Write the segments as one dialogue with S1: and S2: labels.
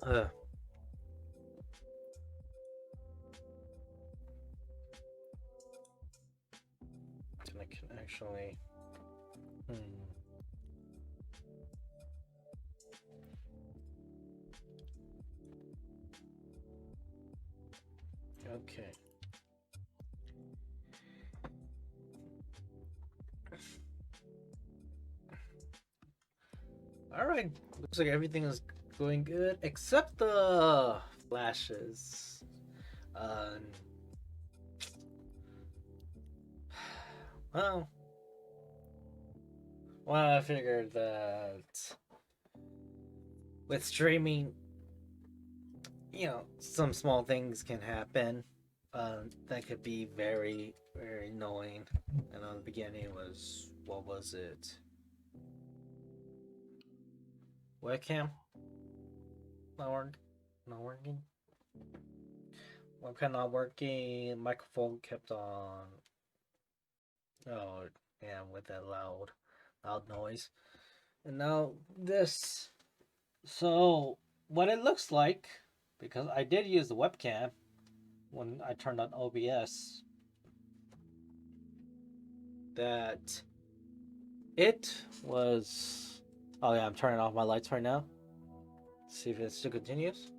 S1: Uh, then I can actually. Okay. All right. Looks like everything is going good except the flashes. Um, well, I figured that with streaming, some small things can happen. That could be very, very annoying. And on the beginning it was, what was it? Webcam? Not working? Webcam not working. Microphone kept on. Oh, yeah, with that loud noise. And now this. So, what it looks like, because I did use the webcam when I turned on OBS, that it was. Oh, yeah, I'm turning off my lights right now. See if it still continues.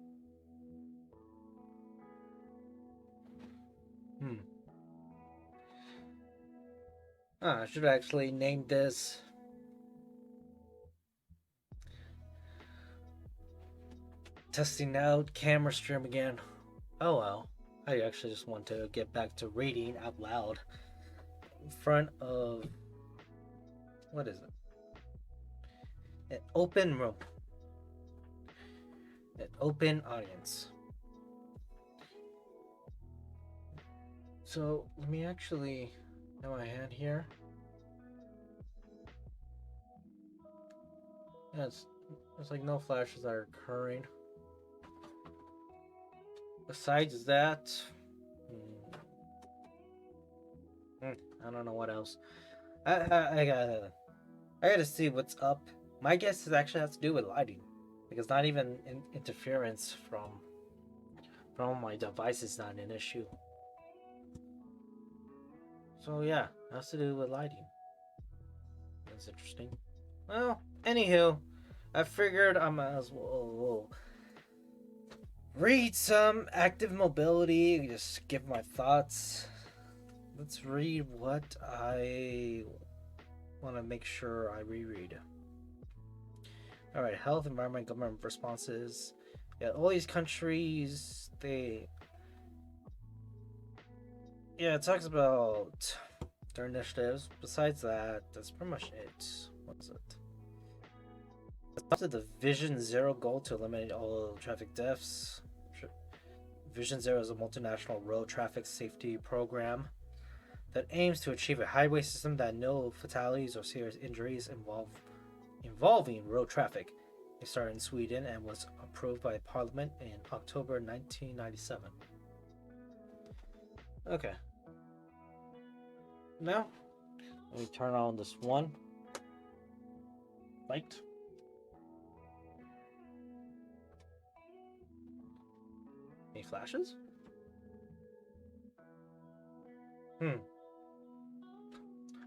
S1: I should actually name this testing out camera stream again. Oh well. I actually just want to get back to reading out loud in front of, what is it? An open room. An open audience. So let me actually have my hand here. Yeah, it's like no flashes are occurring. Besides that, I don't know what else. I gotta see what's up. My guess is actually has to do with lighting, because not even interference from my device is not an issue. So yeah, it has to do with lighting. That's interesting. Well, anywho, I figured I might as well read some active mobility, just give my thoughts. Let's read what I want to make sure I reread. All right, health, environment, government responses. Yeah, all these countries, it talks about their initiatives. Besides that, that's pretty much it. What's it? It's the Vision Zero goal to eliminate all traffic deaths. Vision Zero is a multinational road traffic safety program that aims to achieve a highway system that no fatalities or serious injuries involving road traffic. It started in Sweden and was approved by Parliament in October 1997. Okay. Now, let me turn on this one light. Any flashes?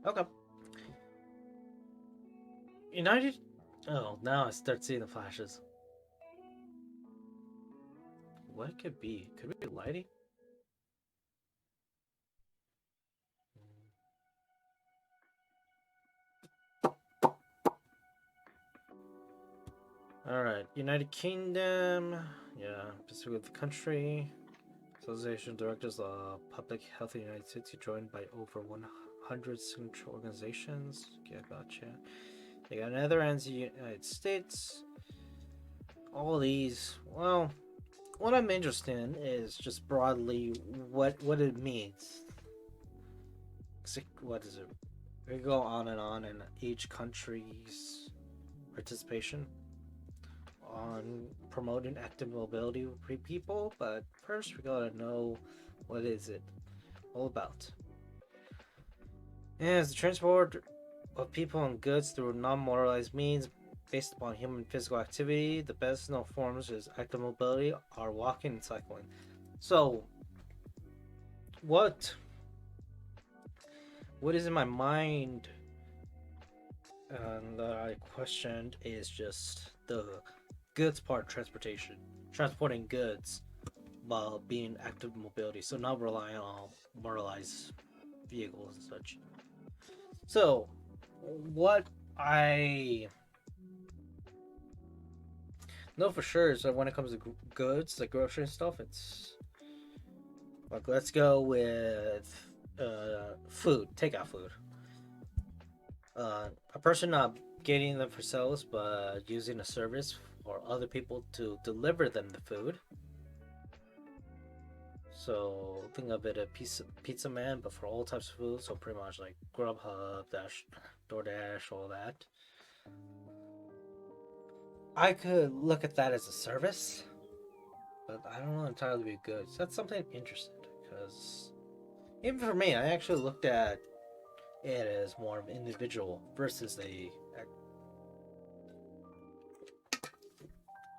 S1: Okay. United. Oh, now I start seeing the flashes. What it could be? Could it be lighting? Alright, United Kingdom. Yeah, specifically the country. Association of Directors of Public Health in the United States, joined by over 100 signature organizations. Yeah, gotcha. They got Netherlands, United States. All these. Well, what I'm interested in is just broadly what it means. What is it? We go on in each country's participation on promoting active mobility with people, but first we gotta know what is it all about. And it's the transport of people and goods through non-motorized means based upon human physical activity. The best known forms is active mobility are walking and cycling. So, what is in my mind that I questioned is just the goods part, transporting goods while being active mobility, so not relying on motorized vehicles and such. So, what I know for sure is that when it comes to goods, like grocery and stuff, it's like, let's go with food, takeout food. A person not getting them for sales, but using a service for other people to deliver them the food. So think of it a pizza man, but for all types of food. So pretty much like Grubhub, DoorDash, all that. I could look at that as a service, but I don't know entirely be good. So that's something interesting, because even for me, I actually looked at it as more of an individual versus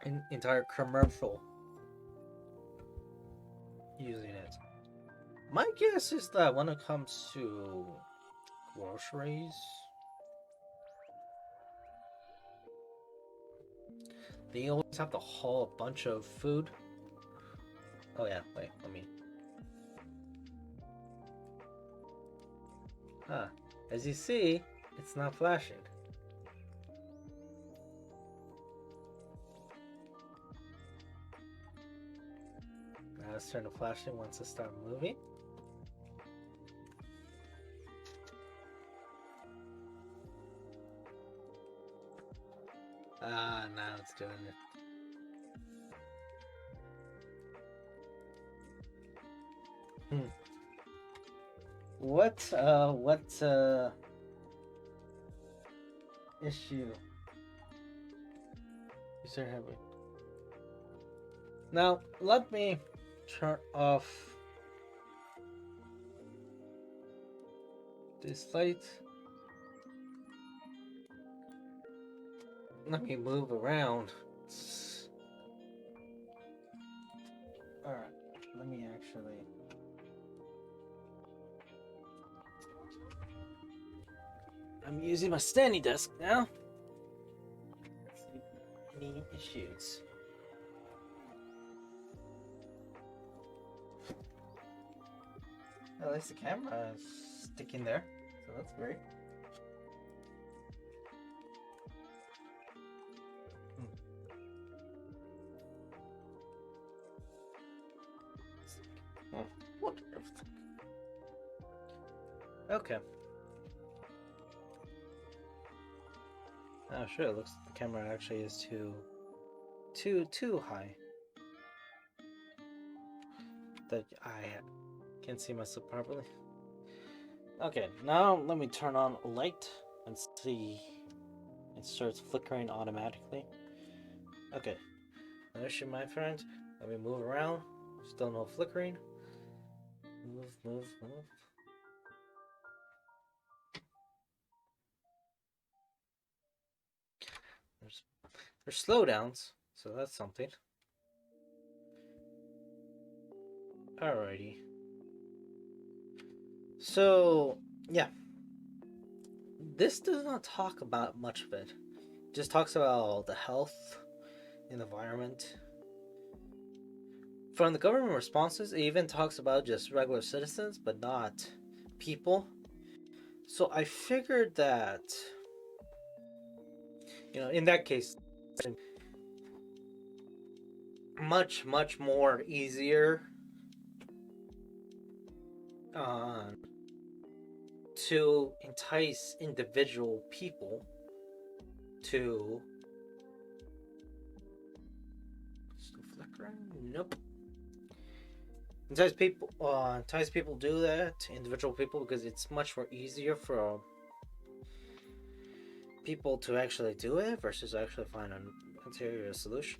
S1: an entire commercial using it. My guess is that when it comes to groceries, they always have to haul a bunch of food. Oh yeah, wait, let me. As you see, it's not flashing. Now let's turn to flashing once I start moving. Now it's doing it. What issue is there having? Now, let me turn off this light. Let me move around. Alright, let me actually. I'm using my standing desk now. Any issues? At least the camera is sticking there, so that's great. What? Okay. Oh, sure. It looks like the camera actually is too high. That I can't see myself properly. Okay, now let me turn on a light and see. It starts flickering automatically. Okay, no issue, my friend. Let me move around. Still no flickering. Move. There's slowdowns, so that's something. Alrighty. So, yeah. This does not talk about much of it. It just talks about the health and environment. From the government responses, it even talks about just regular citizens, but not people. So I figured that, in that case, much more easier to entice individual people to. Still flickering? Nope. Entice people do that, individual people, because it's much more easier for people to actually do it versus actually find an interior solution,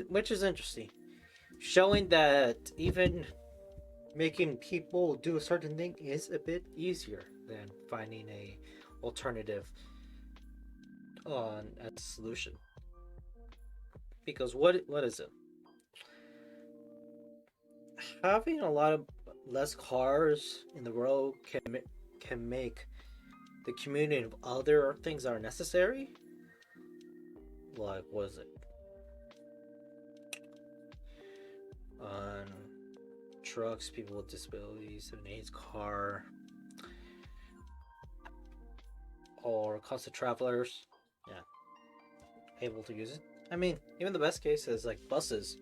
S1: which is interesting, showing that even making people do a certain thing is a bit easier than finding a alternative on as a solution. Because what is it? Having a lot of less cars in the road can make the community of other things that are necessary. Like, what is it? On trucks, people with disabilities, an AIDS car, or constant travelers. Yeah, able to use it. I mean, even the best case is like buses,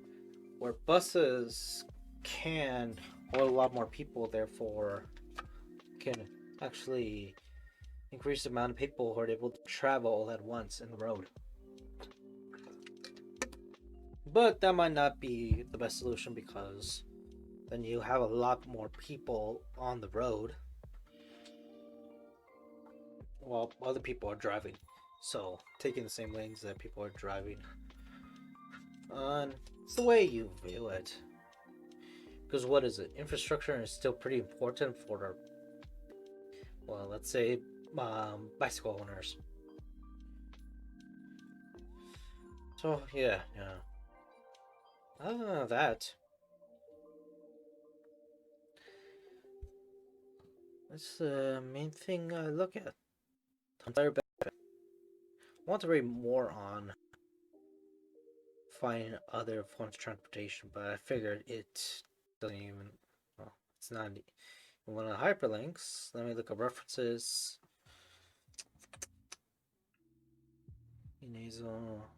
S1: where buses can hold a lot more people, therefore can actually increase the amount of people who are able to travel all at once in the road. But that might not be the best solution, because then you have a lot more people on the road while other people are driving. So taking the same lanes that people are driving. It's the way you view it. Because what is it? Infrastructure is still pretty important for, well, let's say bicycle owners. So yeah. Other than that, that's the main thing I look at. Entire benefit. I want to read more on finding other forms of transportation, but I figured it doesn't even. Well, it's not. One of the hyperlinks. Let me look at references. Nasal.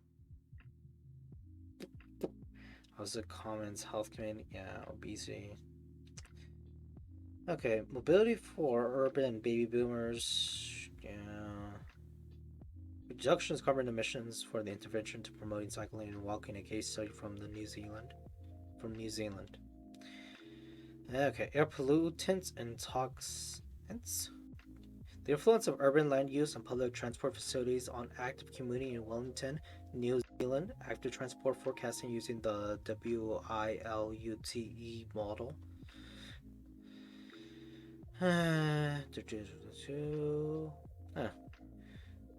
S1: How's the commons? Health community? Yeah, obesity. Okay, mobility for urban baby boomers. Yeah. Reductions carbon emissions for the intervention to promoting cycling and walking. A case study from New Zealand. Okay, air pollutants and toxins. The influence of urban land use and public transport facilities on active community in Wellington, New Zealand. Active transport forecasting using the WILUTE model.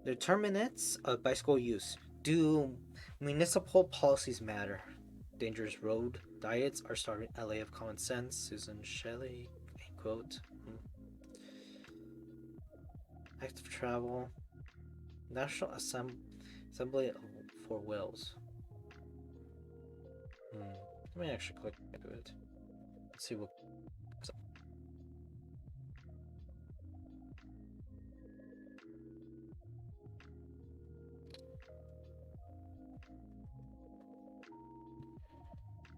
S1: Determinants of bicycle use. Do municipal policies matter? Dangerous road diets are starting LA of common sense. Susan Shelley, quote. Active travel. National Assembly for Wales. Let me actually click into it. Let's see what.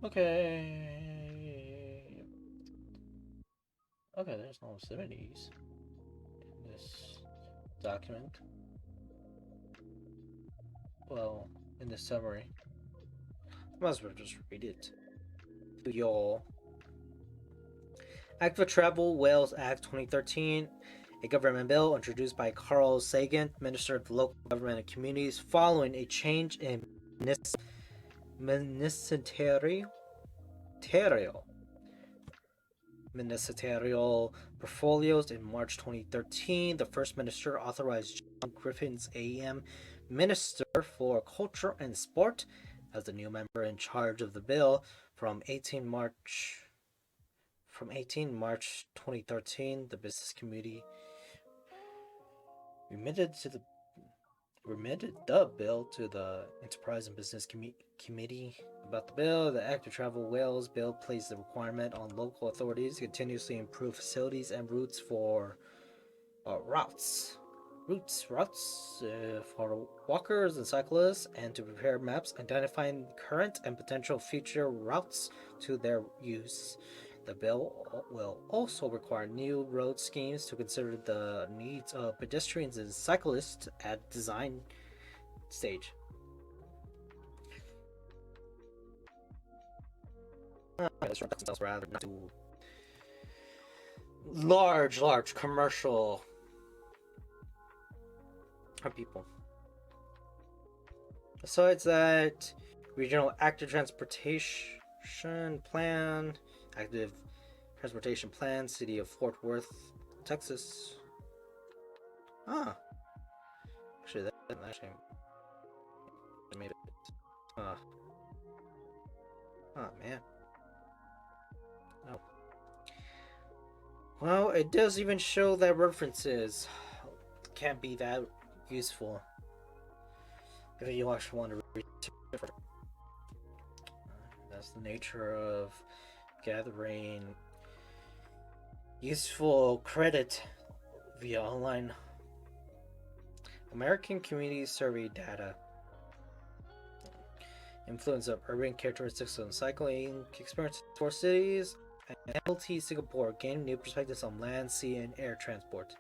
S1: Okay, there's no similarities in this document. Well, in the summary. Might as well just read it to y'all. Active Travel Wales Act 2013, a government bill introduced by Carl Sagan, Minister of Local Government and Communities, following a change in ministerial portfolios in March 2013. The First Minister authorized John Griffiths AM, Minister for Culture and Sport, as the new member in charge of the bill from 18 March 2013. The Business Committee remitted the bill to the Enterprise and Business Committee. About the bill, the Active Travel Wales bill placed the requirement on local authorities to continuously improve facilities and routes for for walkers and cyclists, and to prepare maps identifying current and potential future routes to their use. The bill will also require new road schemes to consider the needs of pedestrians and cyclists at design stage. Rather not to large commercial people. Besides that, regional active transportation plan, city of Fort Worth, Texas. Actually, actually made it. Uh, oh man. No. Well, it does even show that references can't be that useful if you actually want to read it. That's the nature of gathering useful credit via online American Community Survey data. Influence of urban characteristics on cycling experiences for cities, and MLT Singapore gain new perspectives on land, sea, and air transport.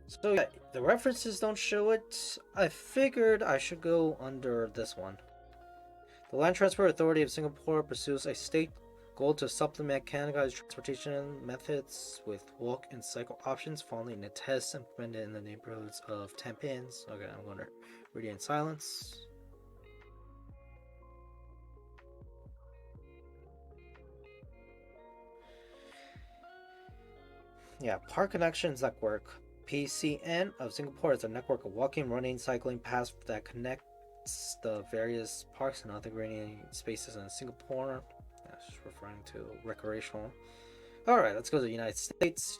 S1: So yeah, the references don't show it. I figured I should go under this one. The Land Transport Authority of Singapore pursues a state goal to supplement categorized transportation methods with walk and cycle options following a test implemented in the neighborhoods of Tampines. Okay, I'm going to read it in silence. Yeah, Park Connections Network, PCN of Singapore, is a network of walking, running, cycling paths that connects the various parks and other green spaces in Singapore. That's referring to recreational. Alright, let's go to the United States.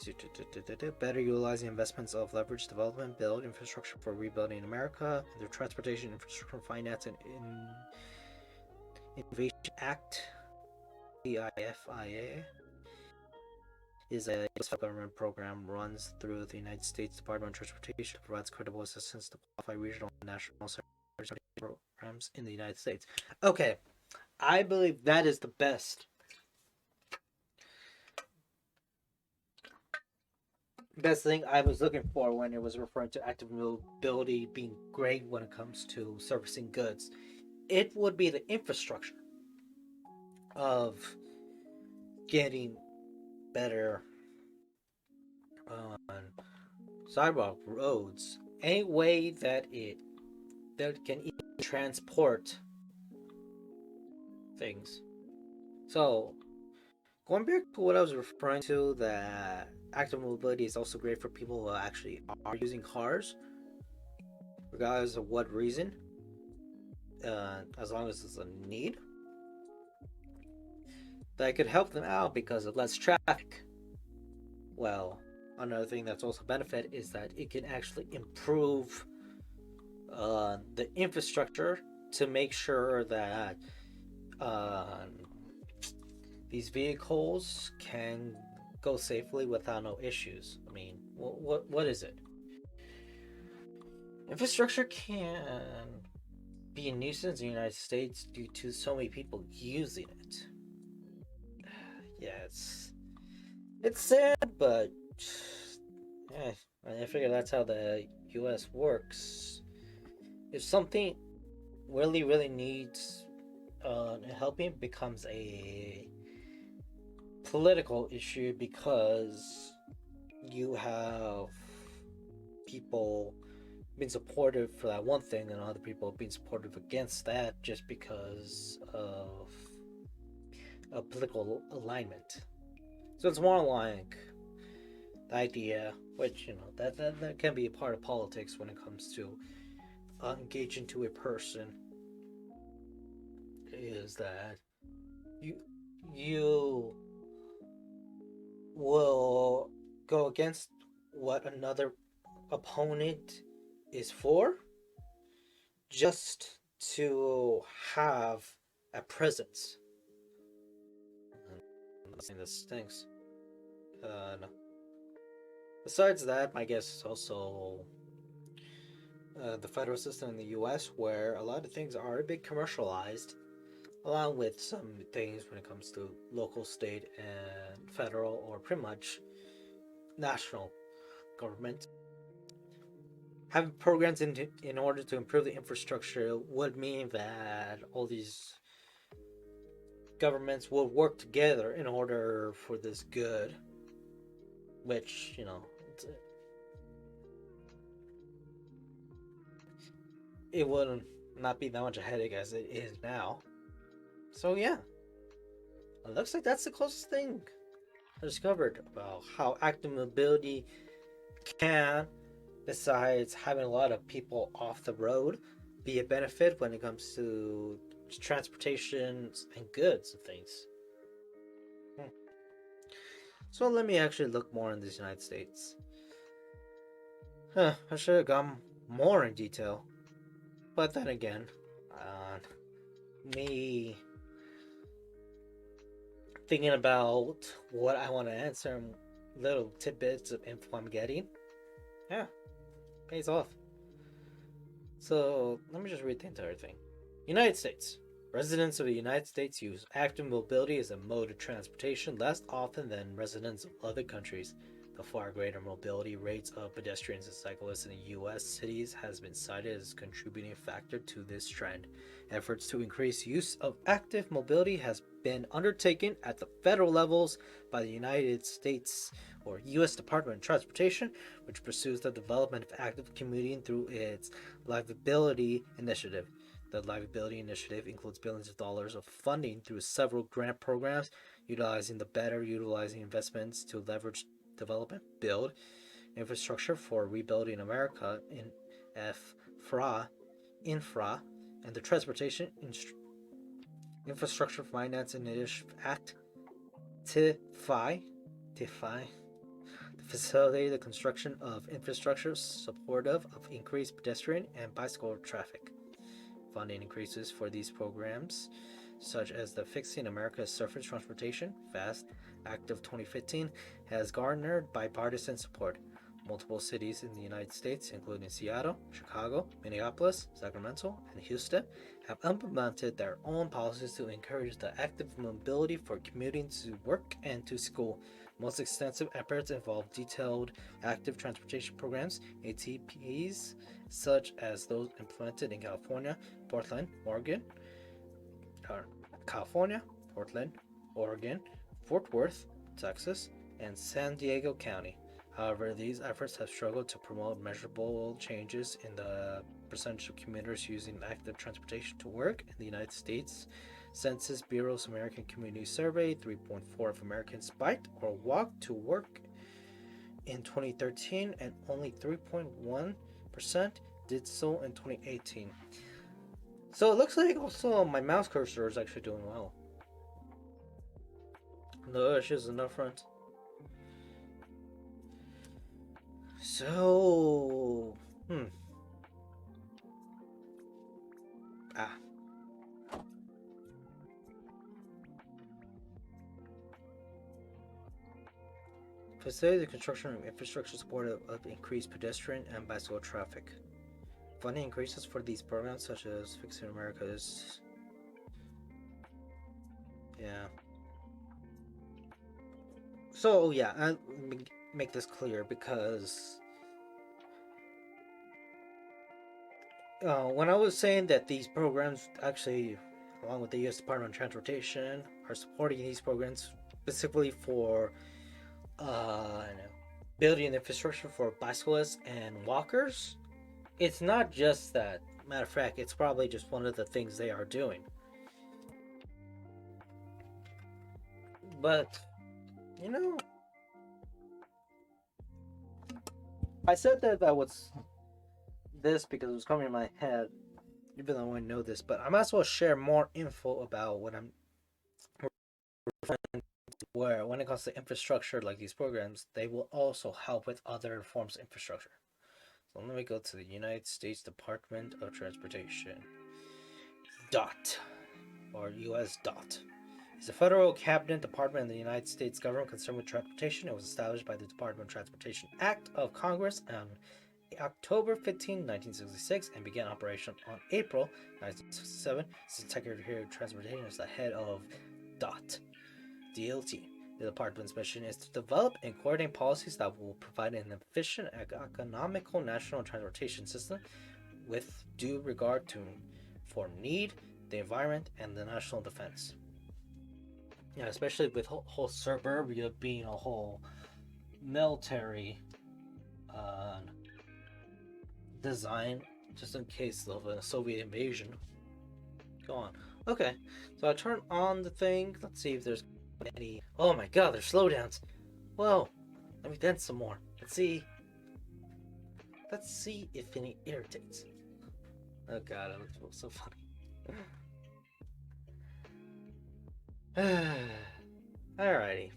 S1: Better utilizing investments of leverage development, build infrastructure for rebuilding America, the Transportation Infrastructure Finance and Innovation Act, TIFIA, is a US government program runs through the United States Department of Transportation, provides credible assistance to qualify regional and national programs in the United States. Okay, I believe that is the best thing I was looking for when it was referring to active mobility being great when it comes to servicing goods. It would be the infrastructure of getting better on sidewalk roads, any way that can even transport things. So going back to what I was referring to, that active mobility is also great for people who actually are using cars, regardless of what reason, as long as it's a need. That could help them out because of less traffic. Well, another thing that's also a benefit is that it can actually improve the infrastructure to make sure that these vehicles can go safely without no issues. I mean, what is it? Infrastructure can be a nuisance in the United States due to so many people using it. Yeah, it's sad, but yeah, I figure that's how the U.S. works. If something really needs helping, becomes a political issue because you have people being supportive for that one thing and other people being supportive against that just because of a political alignment. So it's more like the idea, which that can be a part of politics when it comes to engaging to a person, is that you will go against what another opponent is for just to have a presence. I'm not saying this stinks. No. Besides that, my guess is also the federal system in the US, where a lot of things are a bit commercialized, along with some things when it comes to local, state, and federal, or pretty much national government. Having programs in order to improve the infrastructure would mean that all these governments will work together in order for this good, which, it would not be that much a headache as it is now. So yeah, it looks like that's the closest thing I discovered about how active mobility can besides having a lot of people off the road, be a benefit when it comes to transportation and goods and things. So let me actually look more in the United States. I should have gone more in detail. But then again, me thinking about what I want to answer and little tidbits of info I'm getting, yeah, pays off. So let me just read the entire thing. United States. Residents of the United States use active mobility as a mode of transportation less often than residents of other countries. The far greater mobility rates of pedestrians and cyclists in the U.S. cities has been cited as a contributing factor to this trend. Efforts to increase use of active mobility has been undertaken at the federal levels by the United States or U.S. Department of Transportation, which pursues the development of active commuting through its Livability Initiative. The Livability Initiative includes billions of dollars of funding through several grant programs, utilizing investments to leverage development, build infrastructure for rebuilding America in infra, and the Transportation Infrastructure Finance Initiative Act, TIFI, to facilitate the construction of infrastructure supportive of increased pedestrian and bicycle traffic. Funding increases for these programs, such as the Fixing America's Surface Transportation FAST Act of 2015, has garnered bipartisan support. Multiple cities in the United States, including Seattle, Chicago, Minneapolis, Sacramento, and Houston, have implemented their own policies to encourage the active mobility for commuting to work and to school. Most extensive efforts involve detailed active transportation programs, ATPs, such as those implemented in California, Portland, Oregon, Fort Worth, Texas, and San Diego County. However, these efforts have struggled to promote measurable changes in the percentage of commuters using active transportation to work in the United States. Census Bureau's American Community Survey, 3.4% of Americans biked or walked to work in 2013, and only 3.1% did so in 2018. So it looks like also my mouse cursor is actually doing well. No issues in the front. So, facilitate the construction of infrastructure support of increased pedestrian and bicycle traffic. Funding increases for these programs, such as Fixing America's. Yeah. So, yeah, let me make this clear because when I was saying that these programs actually, along with the U.S. Department of Transportation, are supporting these programs specifically for building infrastructure for bicyclists and walkers, it's not just that. Matter of fact, it's probably just one of the things they are doing. But, I said that was this because it was coming in my head, even though I know this, but I might as well share more info about what I'm where when it comes to infrastructure like these programs, they will also help with other forms of infrastructure. So let me go to the United States Department of Transportation. DOT, or US DOT. It's a federal cabinet department in the United States government concerned with transportation. It was established by the Department of Transportation Act of Congress on October 15, 1966, and began operation on April 1967. Secretary of Transportation is the head of DOT. The department's mission is to develop and coordinate policies that will provide an efficient and economical national transportation system with due regard to for need, the environment, and the national defense. Yeah, especially with whole suburbia being a whole military design, just in case of a Soviet invasion. Go on. Okay, so I turn on the thing. Let's see if there's any. Oh my god, there's slowdowns. Whoa, let me dance some more. Let's see. Let's see if any irritates. Oh god, it looks so funny. Alrighty.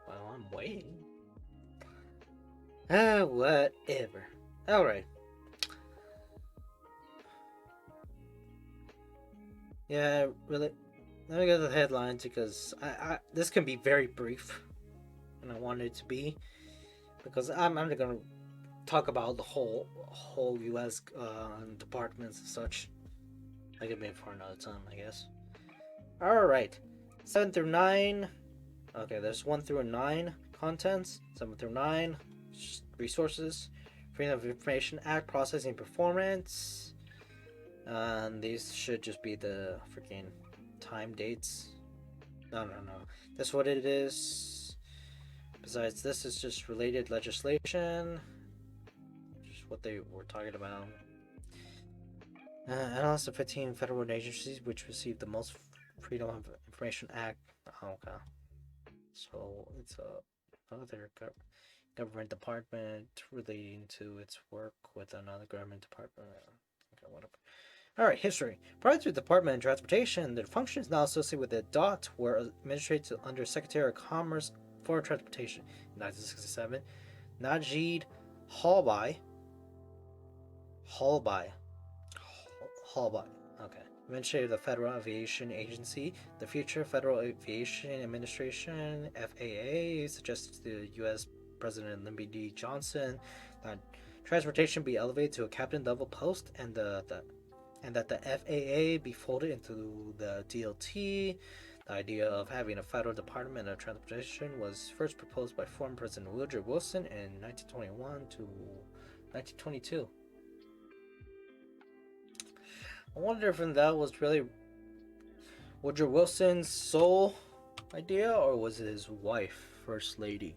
S1: Well, I'm waiting. Whatever. Alright. Yeah, really. Let me get the headlines because this can be very brief, and I want it to be because I'm not gonna talk about the whole U.S. Departments and such. I can be for another time, I guess. All right, 7 through 9. Okay, there's 1 through 9 contents. 7 through 9 resources. Freedom of Information Act processing performance. And these should just be the freaking time dates. No. That's what it is. Besides, this is just related legislation. Just what they were talking about. Analysis of 15 federal agencies which received the most Freedom of Information Act. Oh, okay. So it's another government department relating to its work with another government department. Okay, whatever. Alright, history. Prior to the Department of Transportation, the function is now associated with the DOT, were administrated under Secretary of Commerce for Transportation. In 1967, Najib Halbai. Okay. Administrator of the Federal Aviation Agency, the future Federal Aviation Administration (FAA) suggested to the U.S. President Lyndon B. Johnson that transportation be elevated to a captain level post, and that the FAA be folded into the DLT. The idea of having a federal department of transportation was first proposed by former President Woodrow Wilson in 1921 to 1922. I wonder if that was really Woodrow Wilson's sole idea, or was it his wife, First Lady?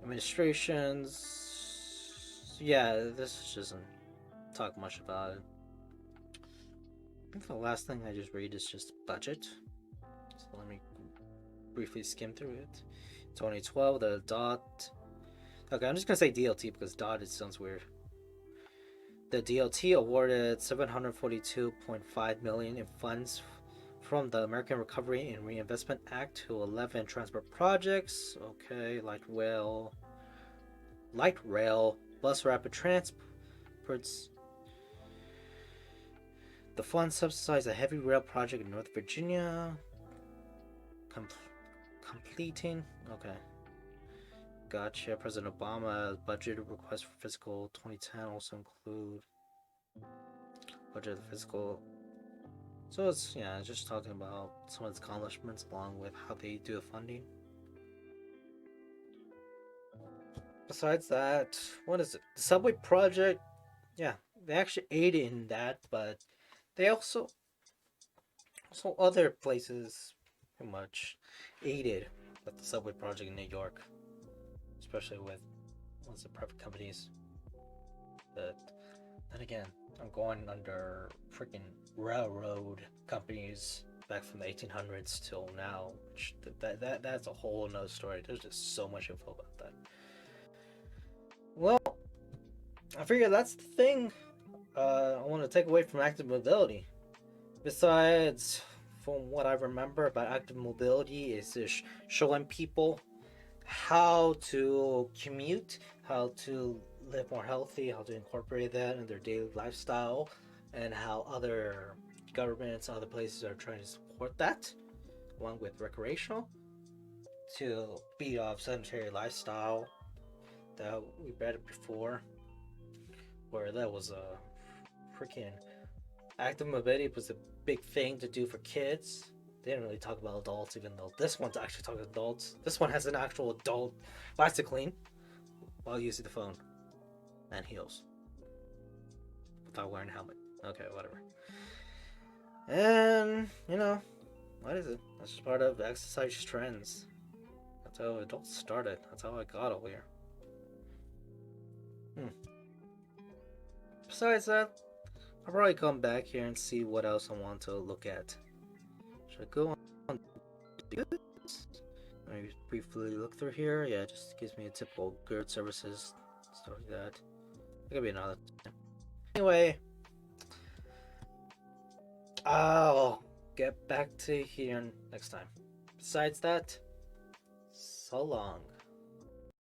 S1: Administrations. Yeah, this doesn't talk much about it. I think the last thing I just read is just budget. So let me briefly skim through it. 2012, the DOT. Okay, I'm just gonna say DLT because DOT it sounds weird. The DLT awarded $742.5 million in funds from the American Recovery and Reinvestment Act to 11 transport projects. Okay, light rail, bus rapid transports. The funds subsidized a heavy rail project in North Virginia. Completing. Okay. Gotcha. President Obama's budget request for fiscal 2010 also include budget of the fiscal. So it's just talking about some of its accomplishments along with how they do the funding. Besides that, what is it? The subway project. Yeah, they actually aided in that, but they also other places pretty much aided with the subway project in New York, especially with private companies. But then again, I'm going under freaking railroad companies back from the 1800s till now. Which that's a whole nother story. There's just so much info about that. Well, I figure that's the thing I want to take away from active mobility. Besides, from what I remember about active mobility, is just showing people how to commute, how to live more healthy, how to incorporate that in their daily lifestyle, and how other governments, other places are trying to support that, along with recreational, to beat off sedentary lifestyle that we read it before, where that was a freaking active mobility was a big thing to do for kids. They didn't really talk about adults, even though this one's actually talking adults. This one has an actual adult bicycling while using the phone and heels without wearing a helmet. Okay, whatever. And what is it? That's just part of exercise trends. So it all started. That's how I got over here. Besides that, I'll probably come back here and see what else I want to look at. Should I go on? Maybe briefly look through here. Yeah, it just gives me a typical good services, stuff like that. There could be another. Anyway, I'll get back to here next time. Besides that, so long.